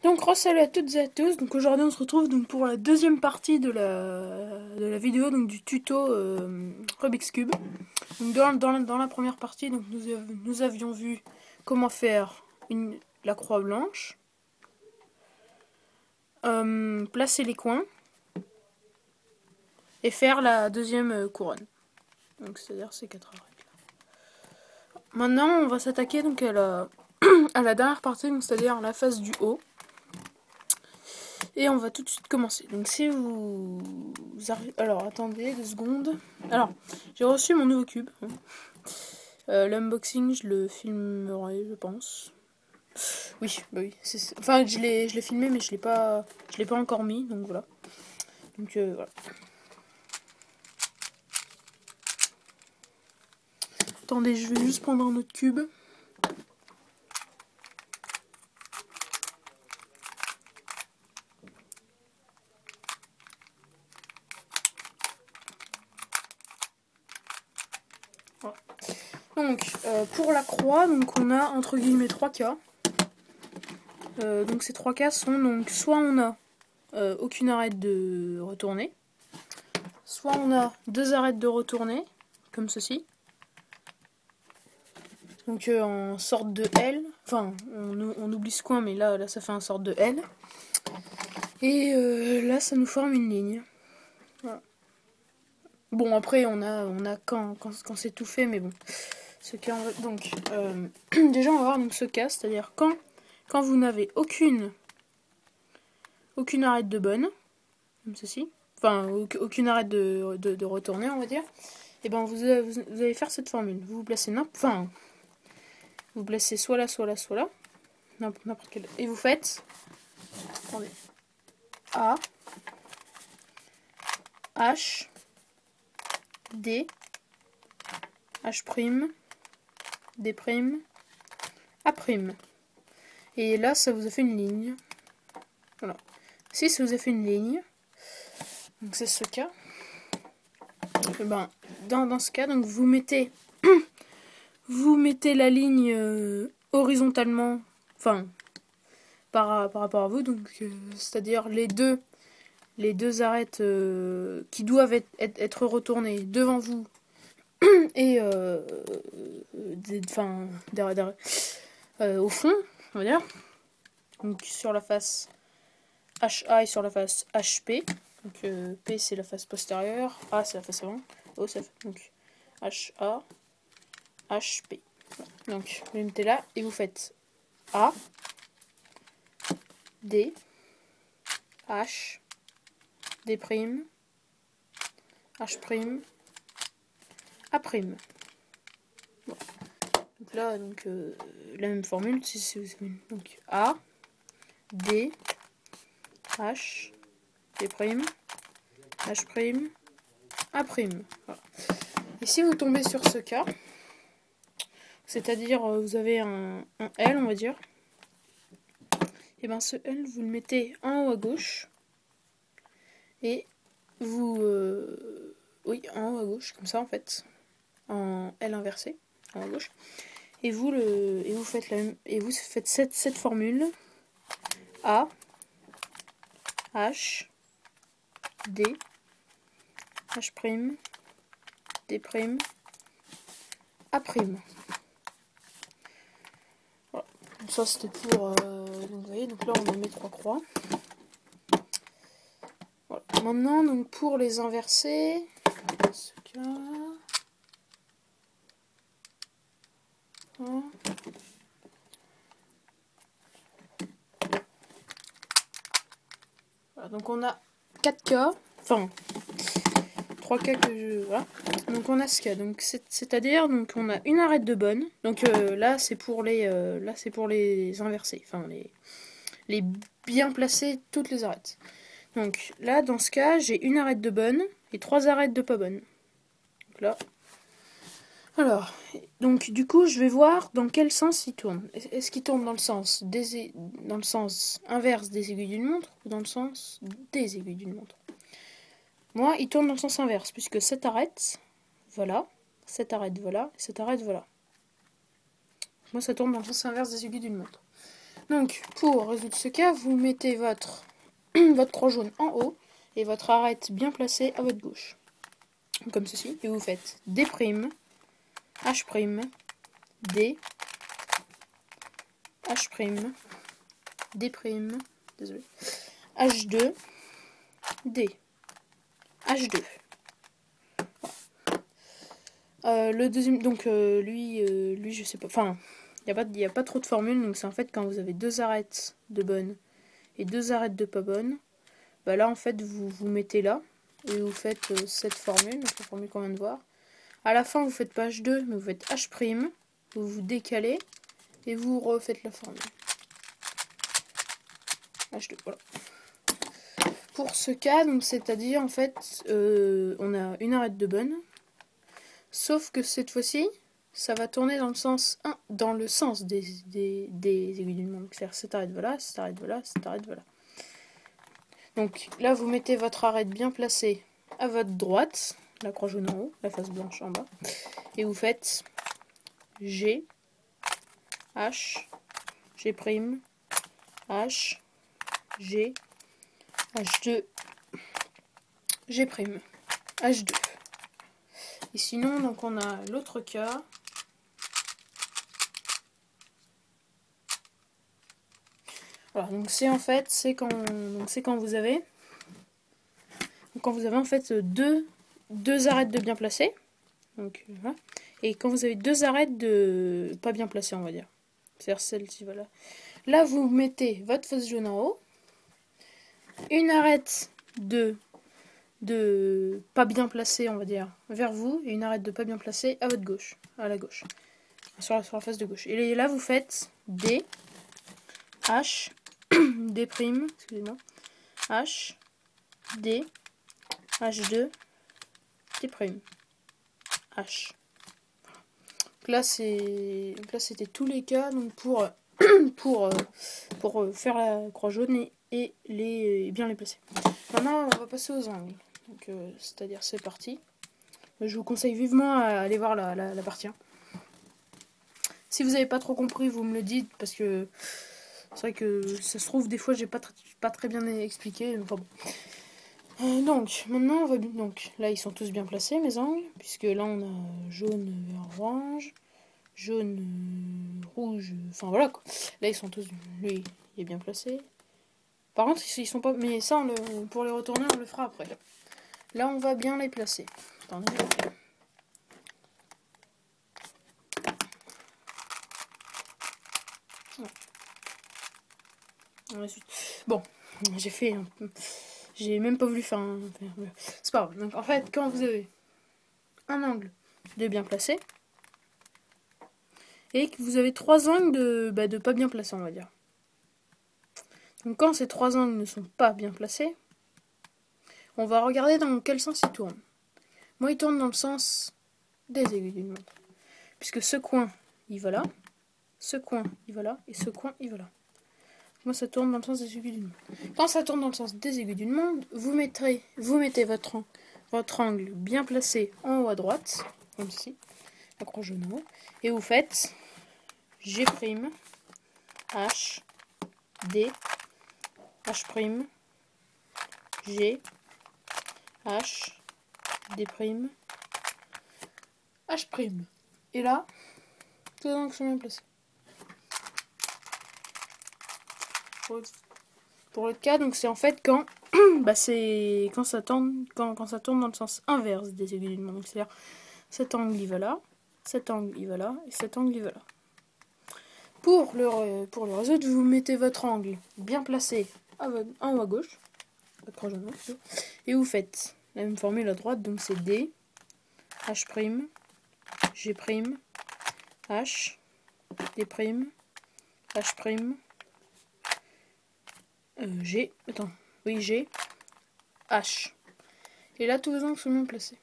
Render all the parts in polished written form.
Donc salut à toutes et à tous. Donc aujourd'hui on se retrouve donc pour la deuxième partie de la vidéo, donc du tuto Rubik's Cube. Donc dans la première partie, donc nous avions vu comment faire la croix blanche, placer les coins et faire la deuxième couronne. Donc c'est-à-dire ces 4 arêtes là. Maintenant on va s'attaquer donc à la dernière partie, c'est-à-dire la face du haut. Et on va tout de suite commencer. Donc si vous arrivez... Alors attendez 2 secondes. Alors j'ai reçu mon nouveau cube. L'unboxing je le filmerai je pense. Oui, bah oui. Enfin je l'ai filmé mais je l'ai pas encore mis, donc voilà. Donc voilà. Attendez, je vais juste prendre un autre cube. Voilà. Donc pour la croix, donc on a entre guillemets 3 cas. Donc ces 3 cas sont donc soit on a aucune arête de retourner, soit on a 2 arêtes de retourner, comme ceci. Donc en sorte de L, enfin on oublie ce coin mais là ça fait un sorte de L. Et là ça nous forme une ligne. Voilà. Bon après on a quand c'est tout fait, mais bon. Ce cas, donc déjà on va voir donc ce cas, c'est-à-dire quand vous n'avez aucune arête de bonne, comme ceci, enfin aucune arête de retourner on va dire, et ben vous allez faire cette formule. Vous vous placez vous placez soit là, soit là, soit là, n'importe quel, et vous faites, attendez, A, H, D, H', D', A'. Et là, ça vous a fait une ligne. Voilà. Si ça vous a fait une ligne, donc c'est ce cas, et ben, dans ce cas, donc vous mettez la ligne horizontalement, enfin, par rapport à vous, donc c'est-à-dire les deux arêtes qui doivent être retournées devant vous et derrière, au fond, on va dire. Donc sur la face HA et sur la face HP. Donc P c'est la face postérieure, A c'est la face avant, O c'est la face, donc HA, HP. Donc vous les mettez là et vous faites A, D, H, D', H', A'. Bon. Donc là, la même formule, donc A, D, H, D', H', A'. Voilà. Et si vous tombez sur ce cas, c'est-à-dire vous avez un L, on va dire, et bien ce L, vous le mettez en haut à gauche, et vous... oui, en haut à gauche, comme ça en fait, en L inversé, en haut à gauche. Et vous faites cette formule A, H, D, H', D', A'. Voilà. Ça c'était pour... vous voyez, donc là on a mes 3 croix. Voilà. Maintenant, donc pour les inverser, dans ce cas... Voilà, donc on a 4 cas, enfin 3 cas que je... Voilà. Donc on a ce cas, donc c'est-à-dire donc on a une arête de bonne, donc là c'est pour les inversés, enfin les bien placer toutes les arêtes. Donc là dans ce cas j'ai une arête de bonne et 3 arêtes de pas bonne. Donc là. Alors, donc du coup, je vais voir dans quel sens il tourne. Est-ce qu'il tourne dans le sens inverse des aiguilles d'une montre ou dans le sens des aiguilles d'une montre? Moi, il tourne dans le sens inverse, puisque cette arête, voilà, cette arête, voilà, cette arête, voilà. Moi, ça tourne dans le sens inverse des aiguilles d'une montre. Donc, pour résoudre ce cas, vous mettez votre, votre croix jaune en haut et votre arête bien placée à votre gauche. Comme ceci. Et vous faites D', H', D, H', D', désolé, H2, D, H2. Le deuxième, donc lui je sais pas, enfin, il n'y a pas trop de formules, donc c'est en fait quand vous avez deux arêtes de bonnes et deux arêtes de pas bonnes, bah là en fait vous mettez là, et vous faites cette formule, donc la formule qu'on vient de voir. À la fin vous faites pas H2, mais vous faites H', vous vous décalez, et vous refaites la formule. H2, voilà. Pour ce cas, donc c'est-à-dire en fait, on a une arête de bonne, sauf que cette fois-ci, ça va tourner dans le sens des aiguilles d'une montre. C'est-à-dire cette arête voilà, cette arête voilà, cette arête voilà. Donc là, vous mettez votre arête bien placée à votre droite, la croix jaune en haut, la face blanche en bas, et vous faites G, H, G', H, G, H2, G', H2. Et sinon, donc on a l'autre cas. Voilà, donc c'est en fait, c'est quand vous avez en fait deux arêtes de bien placées. Donc voilà. Et quand vous avez deux arêtes de pas bien placées, on va dire. C'est-à-dire celle-ci, voilà. Là, vous mettez votre face jaune en haut, une arête de pas bien placée, on va dire, vers vous, et une arête de pas bien placée à votre gauche, à la gauche, sur la face de gauche. Et là, vous faites D, H, D', excusez-moi, H, D, H2, D', H. Donc là, c'était tous les cas, donc pour faire la croix jaune et bien les placer. Maintenant, on va passer aux angles. Donc, c'est-à-dire, c'est parti. Je vous conseille vivement à aller voir la partie 1. Si vous n'avez pas trop compris, vous me le dites, parce que c'est vrai que ça se trouve, des fois, j'ai pas très bien expliqué. Enfin bon. Donc, maintenant, on va... Donc, là, ils sont tous bien placés, mes angles, puisque là, on a jaune, vert, orange, jaune, rouge, enfin voilà quoi. Là, ils sont tous... Lui, il est bien placé. Par contre, ils sont pas... Mais ça, pour les retourner, on le fera après. Là, on va bien les placer. Attendez. Ensuite. Bon, j'ai même pas voulu faire un... C'est pas grave. Donc, en fait, quand vous avez un angle de bien placé, et que vous avez trois angles de pas bien placés, on va dire. Donc, quand ces trois angles ne sont pas bien placés, on va regarder dans quel sens ils tournent. Moi, il tourne dans le sens des aiguilles d'une montre. Puisque ce coin, il va là, ce coin, il va là, et ce coin, il va là. Moi, ça tourne dans le sens des aiguilles d'une montre. Quand ça tourne dans le sens des aiguilles d'une montre, vous mettez votre angle bien placé en haut à droite, comme ceci, la croix jaune en haut, et vous faites G', H, D, H', G, H, D', H'. Et là, tous les angles sont bien placés. Pour l'autre cas, donc c'est en fait quand quand ça tourne dans le sens inverse des aiguilles d'une montre. C'est-à-dire cet angle il va là, cet angle il va là, et cet angle il va là. Pour le résoudre, vous mettez votre angle bien placé en haut à gauche, et vous faites la même formule à droite, donc c'est D, H', G', H, D', H', G, G, H. Et là, tous vos angles sont bien placés.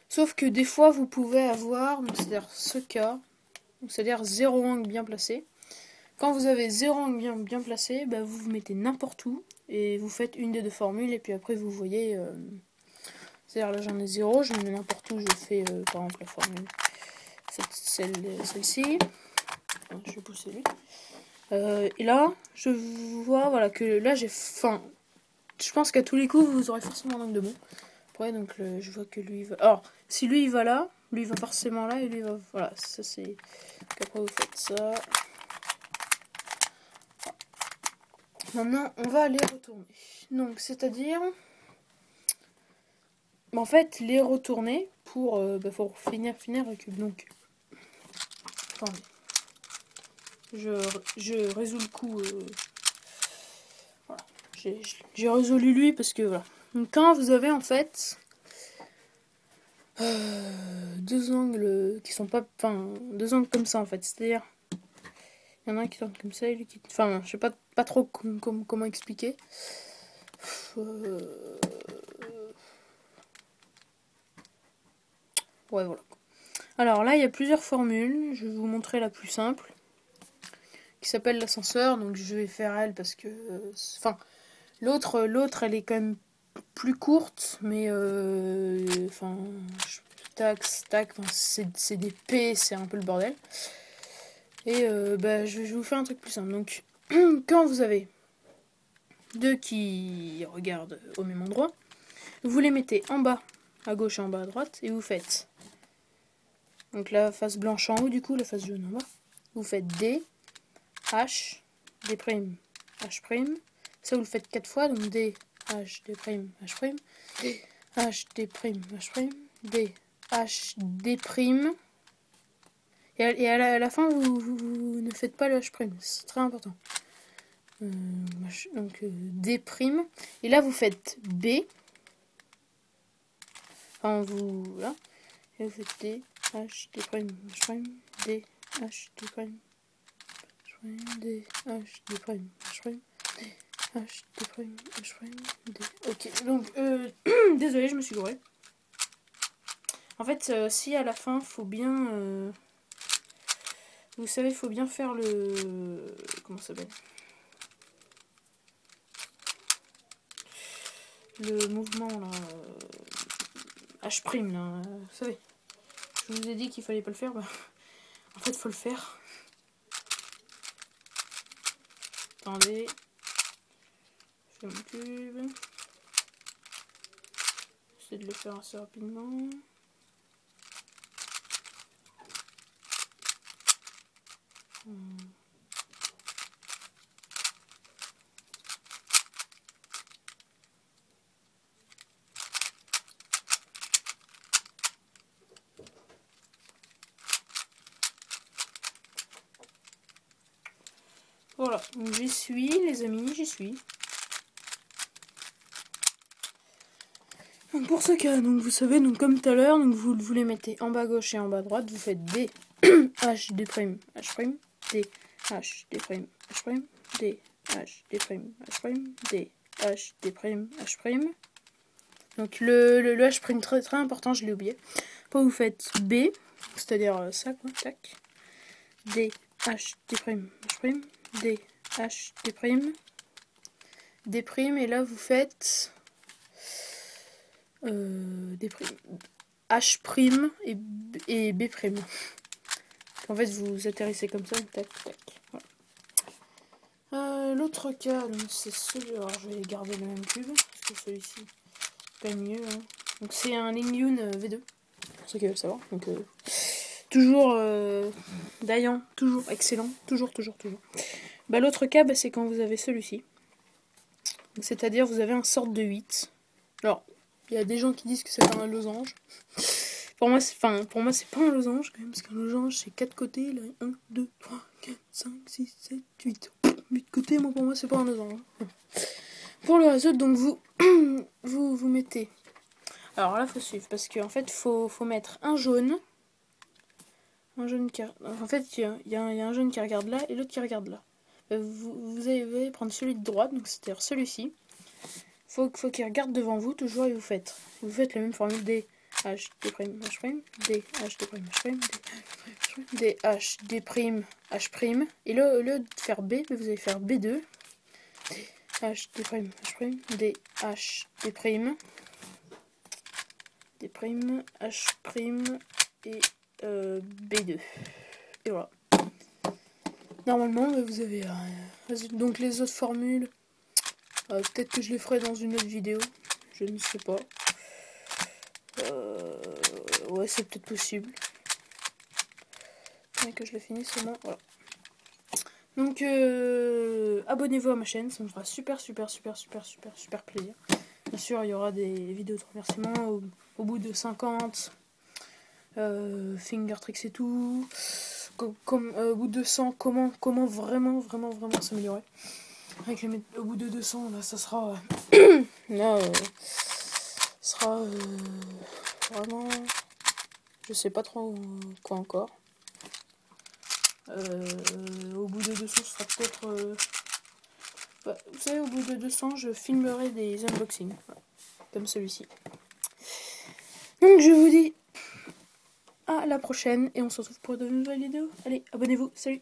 Sauf que des fois, vous pouvez avoir, c'est-à-dire ce cas, c'est-à-dire 0 angle bien placé. Quand vous avez 0 angle bien placé, bah, vous mettez n'importe où et vous faites une des deux formules et puis après vous voyez... c'est-à-dire là j'en ai 0, je mets n'importe où, je fais par exemple la formule celle-ci. Je vais pousser lui. Et là, je vois voilà, que là j'ai faim. Je pense qu'à tous les coups, vous aurez forcément un angle de bon. Après, donc je vois que lui il va. Alors, si lui il va là, lui il va forcément là et lui il va. Voilà, ça c'est. Donc après, vous faites ça. Maintenant, on va les retourner. Donc, c'est-à-dire. En fait, les retourner pour finir le cube. Donc, attendez. Je résous le coup. Voilà. J'ai résolu lui parce que voilà. Donc, quand vous avez en fait deux angles qui sont pas. Enfin, deux angles comme ça en fait. C'est-à-dire, il y en a un qui tourne comme ça et lui qui. Enfin, je sais pas trop comment expliquer. Ouais, voilà. Alors là, il y a plusieurs formules. Je vais vous montrer la plus simple, qui s'appelle l'ascenseur. Donc je vais faire elle parce que... Enfin, l'autre, elle est quand même plus courte, mais... Enfin... tac, c'est des P, c'est un peu le bordel. Et je vais vous faire un truc plus simple. Donc, quand vous avez deux qui regardent au même endroit, vous les mettez en bas à gauche et en bas à droite, et vous faites... Donc la face blanche en haut, du coup, la face jaune en bas. Vous faites D, H, D', H'. Ça, vous le faites 4 fois, donc D, H, D', H'. D, H, D', H'. D, H, D'. Et à la fin, vous ne faites pas le H'. C'est très important. Donc D'. Et là, vous faites B. Enfin, vous... Là. Et vous faites D, H, D', H'. D, H, D'. D, H, D', H'. D, H, D', H'. D. Ok, donc, désolé, je me suis gourée. En fait, si à la fin, faut bien... vous savez, faut bien faire le... Comment ça s'appelle? Le mouvement, là... H', là, vous savez. Je vous ai dit qu'il fallait pas le faire, bah... En fait, faut le faire. Attendez. Je fais mon cube. J'essaie de le faire assez rapidement. Voilà, donc j'y suis, les amis, j'y suis. Donc pour ce cas, donc vous savez, donc comme tout à l'heure, donc vous les mettez en bas à gauche et en bas à droite, vous faites D, H, D', H', D, H, D', H', D, H, D', H', D, H, D', H'. Donc le H' très très important, je l'ai oublié. Après vous faites B, c'est-à-dire ça quoi, tac. D, H, D', H', D, H, D'. D', et là vous faites D', H' et B'. En fait, vous atterrissez comme ça, tac, tac. Voilà. L'autre cas, c'est celui. Alors, je vais garder le même cube, parce que celui-ci, c'est pas mieux. Hein. Donc, c'est un Lingyun V2, pour ceux qui veulent savoir. Donc, toujours Dayan, toujours excellent, toujours. Bah, l'autre cas, c'est quand vous avez celui-ci. C'est-à-dire, vous avez un sorte de 8. Alors, il y a des gens qui disent que c'est un losange. Pour moi, c'est pas un losange quand même, parce qu'un losange c'est 4 côtés. Là, 1, 2, 3, 4, 5, 6, 7, 8. 8 côtés, pour moi, c'est pas un losange. Pour le reste, donc vous mettez. Alors là, faut suivre, parce qu'en fait, faut mettre un jaune. Un jaune qui. En fait, il y a un jaune qui regarde là et l'autre qui regarde là. Vous allez prendre celui de droite, donc c'est-à-dire celui-ci. Faut qu'il regarde devant vous toujours et vous faites la même formule D, H, D', H', D, H, D', H', D, H, D', H'. Et là, au lieu de faire B, vous allez faire B2. D, H, D', H', D, H, D', D', H', et B2. Et voilà. Normalement, vous avez donc les autres formules. Peut-être que je les ferai dans une autre vidéo. Je ne sais pas. Ouais, c'est peut-être possible. Mais que je le finisse seulement. Voilà. Donc, abonnez-vous à ma chaîne. Ça me fera super plaisir. Bien sûr, il y aura des vidéos de remerciements au bout de 50. Finger tricks et tout. Au bout de 100, comment vraiment s'améliorer. Au bout de 200, là, ça sera... là, sera vraiment... Je sais pas trop quoi encore. Au bout de 200, ce sera peut-être... vous savez, au bout de 200, je filmerai des unboxings. Voilà, comme celui-ci. Donc, je vous dis à la prochaine et on se retrouve pour de nouvelles vidéos. Allez, abonnez-vous. Salut!